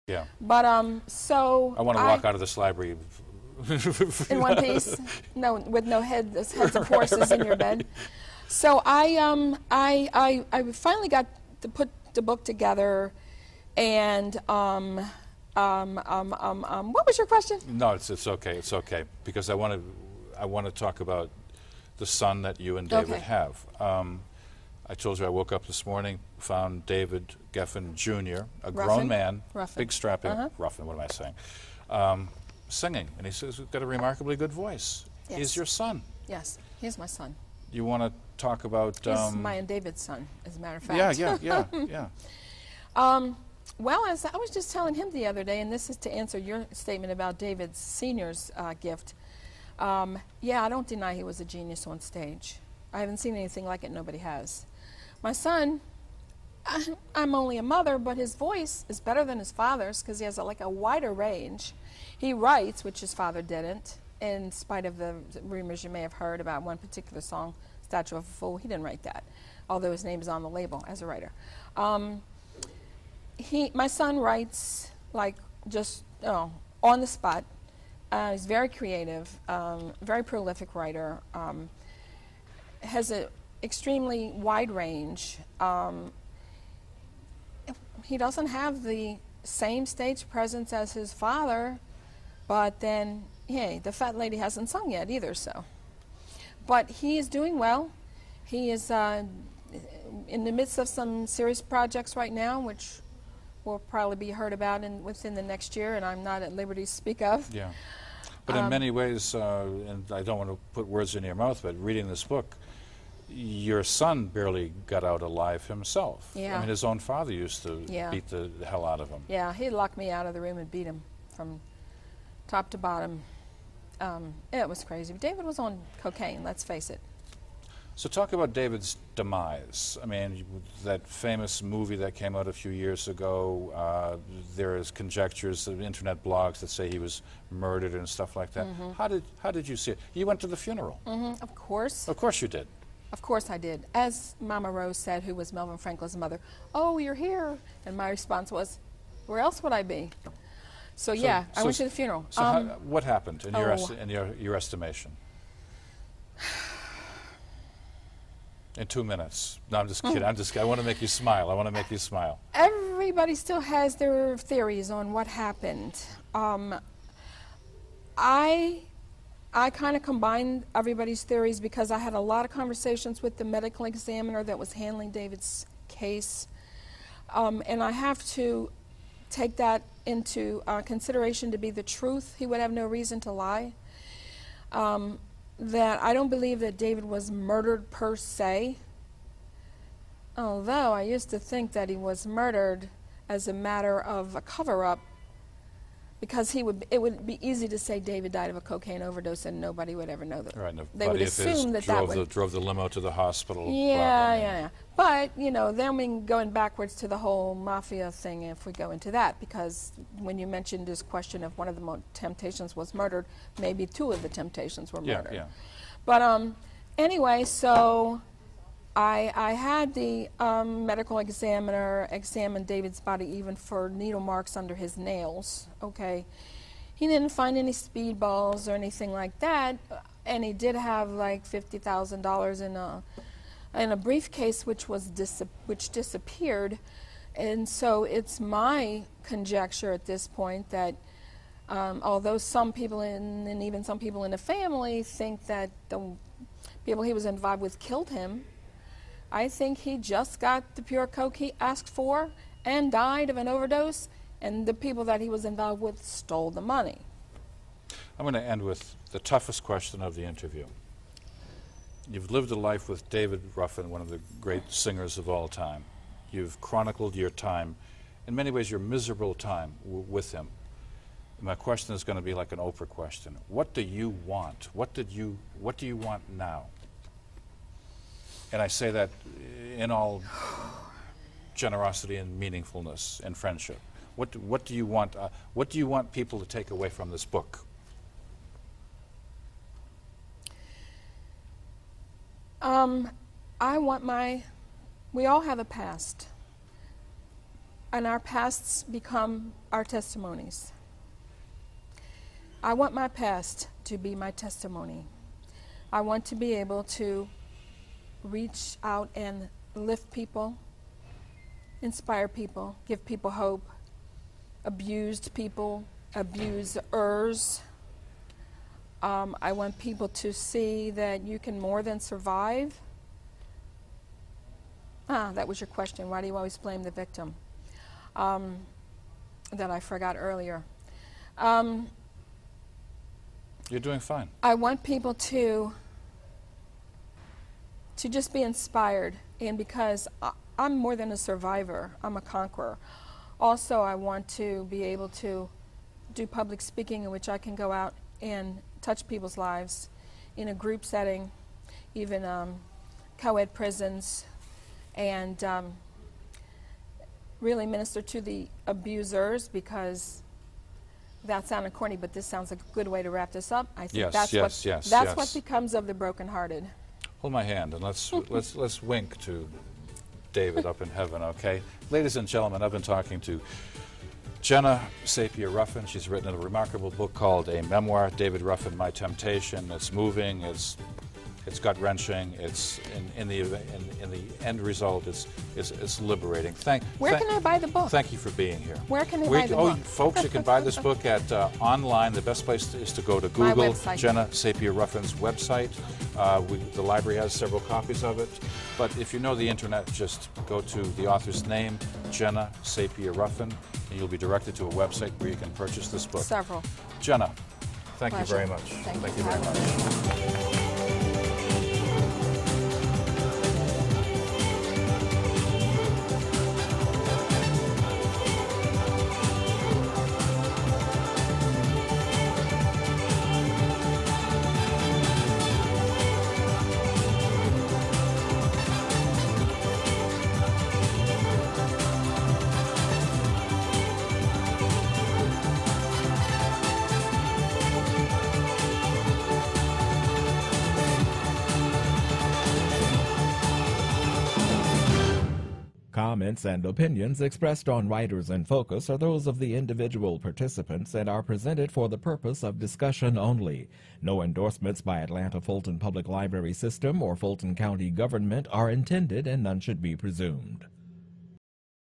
Yeah. But so I want to walk out of this library in one piece, no, with no heads of horses in your bed. So I finally got to put the book together, and what was your question? No, it's okay. It's okay because I want to talk about the son that you and David have. I told you I woke up this morning, found David Geffen Jr., a grown man, big strapping, Ruffin, what am I saying, singing. And he says he's got a remarkably good voice. Yes. He's your son. Yes, he's my son. You want to talk about... he's my and David's son, as a matter of fact. Yeah. Well, as I was just telling him the other day, and this is to answer your statement about David's senior's gift, yeah, I don't deny he was a genius on stage. I haven't seen anything like it. Nobody has. My son, I'm only a mother, but his voice is better than his father's because he has like a wider range. He writes, which his father didn't, in spite of the rumors you may have heard about one particular song, Statue of a Fool. He didn't write that, although his name is on the label as a writer. My son writes like just on the spot. He's very creative, very prolific writer, has an extremely wide range. He doesn't have the same stage presence as his father, but then, hey, the fat lady hasn't sung yet either, so. But he is doing well. He is in the midst of some serious projects right now, which will probably be heard about within the next year, and I'm not at liberty to speak of. Yeah. But in many ways, and I don't want to put words in your mouth, but reading this book, your son barely got out alive himself. Yeah. I mean, his own father used to beat the hell out of him. Yeah, he locked me out of the room and beat him from top to bottom. It was crazy. David was on cocaine, let's face it. So talk about David's demise. I mean, that famous movie that came out a few years ago, there is conjectures, internet blogs that say he was murdered and stuff like that. How did you see it? You went to the funeral. Of course. Of course you did. Of course I did. As Mama Rose said, who was Melvin Franklin's mother, "Oh, you're here." And my response was, "Where else would I be?" So yeah, I went to the funeral. So what happened in your estimation? In 2 minutes. No, I'm just kidding. I want to make you smile. I want to make you smile. Everybody still has their theories on what happened. I kind of combined everybody's theories because I had a lot of conversations with the medical examiner that was handling David's case. And I have to take that into consideration to be the truth. He would have no reason to lie. That I don't believe that David was murdered per se, although I used to think that he was murdered as a matter of a cover-up, because it would be easy to say David died of a cocaine overdose and nobody would ever know that. Right, they would assume that drove the limo to the hospital. Yeah. But, you know, then we're going backwards to the whole mafia thing if we go into that, because when you mentioned this question of one of the Temptations was murdered, maybe two of the Temptations were murdered. Yeah. But anyway, so I had the medical examiner examine David's body even for needle marks under his nails, okay. He didn't find any speedballs or anything like that, and he did have like $50,000 in a briefcase which disappeared, and so it's my conjecture at this point that although some people and even some people in the family think that the people he was involved with killed him, I think he just got the pure coke he asked for and died of an overdose, and the people that he was involved with stole the money. I'm going to end with the toughest question of the interview. You've lived a life with David Ruffin, one of the great singers of all time. You've chronicled your time, in many ways your miserable time with him. My question is going to be like an Oprah question. What do you want? What do you want now? And I say that in all generosity and meaningfulness and friendship. What do you want? What do you want people to take away from this book? We all have a past. and our pasts become our testimonies. I want my past to be my testimony. I want to be able to reach out and lift people, inspire people, give people hope, abused people, abusers. I want people to see that you can more than survive. That was your question. Why do you always blame the victim? That I forgot earlier. You're doing fine. I want people to just be inspired, and because I'm more than a survivor, I'm a conqueror. Also, I want to be able to do public speaking in which I can go out and touch people's lives in a group setting, even co-ed prisons, and really minister to the abusers, because that sounded corny, but this sounds like a good way to wrap this up. I think that's what becomes of the brokenhearted. Hold my hand and let's wink to David up in heaven, okay? Ladies and gentlemen, I've been talking to Genna Sapia Ruffin. She's written a remarkable book called A Memoir, David Ruffin, My Temptation. It's moving, it's gut-wrenching, it's in the end result, it's liberating. Where can I buy the book? Thank you for being here. Where can I buy the book? Folks, you can buy this book at online. The best place is to go to Google, Genna Sapia Ruffin's website. The library has several copies of it. But if you know the internet, just go to the author's name, Genna Sapia Ruffin, and you'll be directed to a website where you can purchase this book. Several. Genna, thank Pleasure. you very much. Thank you very much. Comments and opinions expressed on Writers in Focus are those of the individual participants and are presented for the purpose of discussion only. No endorsements by Atlanta Fulton Public Library System or Fulton County government are intended, and none should be presumed.